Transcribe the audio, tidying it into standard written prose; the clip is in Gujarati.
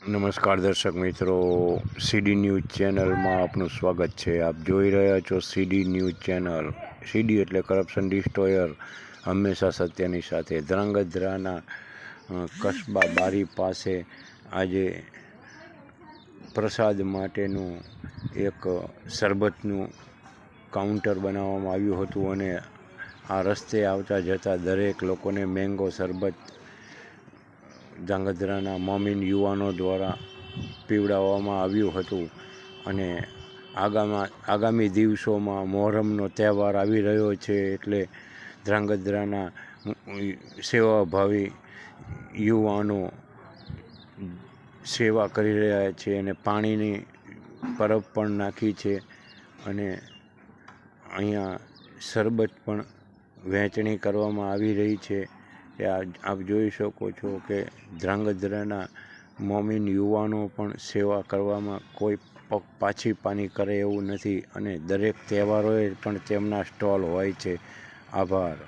નમસ્કાર દર્શક મિત્રો, સીડી ન્યૂઝ ચેનલમાં આપનું સ્વાગત છે। આપ જોઈ રહ્યા છો સીડી ન્યૂઝ ચેનલ। સીડી એટલે કરપ્શન ડિસ્ટ્રોયર, હંમેશા સત્યની સાથે। ધ્રાંગધ્રાના કસ્બા બારી પાસે આજે પ્રસાદ માટેનું એક શરબતનું કાઉન્ટર બનાવવામાં આવ્યું હતું અને આ રસ્તે આવતા જતા દરેક લોકોને મેંગો શરબત ધ્રાંગધ્રાના મોમીન યુવાનો દ્વારા પીવડાવવામાં આવ્યું હતું અને આગામી દિવસોમાં મોહરમનો તહેવાર આવી રહ્યો છે, એટલે ધ્રાંગધ્રાના સેવાભાવી યુવાનો સેવા કરી રહ્યા છે અને પાણીની પરબ પણ નાખી છે અને અહીંયા શરબત પણ વહેંચણી કરવામાં આવી રહી છે। આપ જોઈ શકો છો કે ધ્રાંગધ્રાના મોમીન યુવાનો પણ સેવા કરવામાં કોઈ પાછી પાની કરે એવું નથી અને દરેક તહેવારોએ પણ તેમના સ્ટોલ હોય છે। આભાર।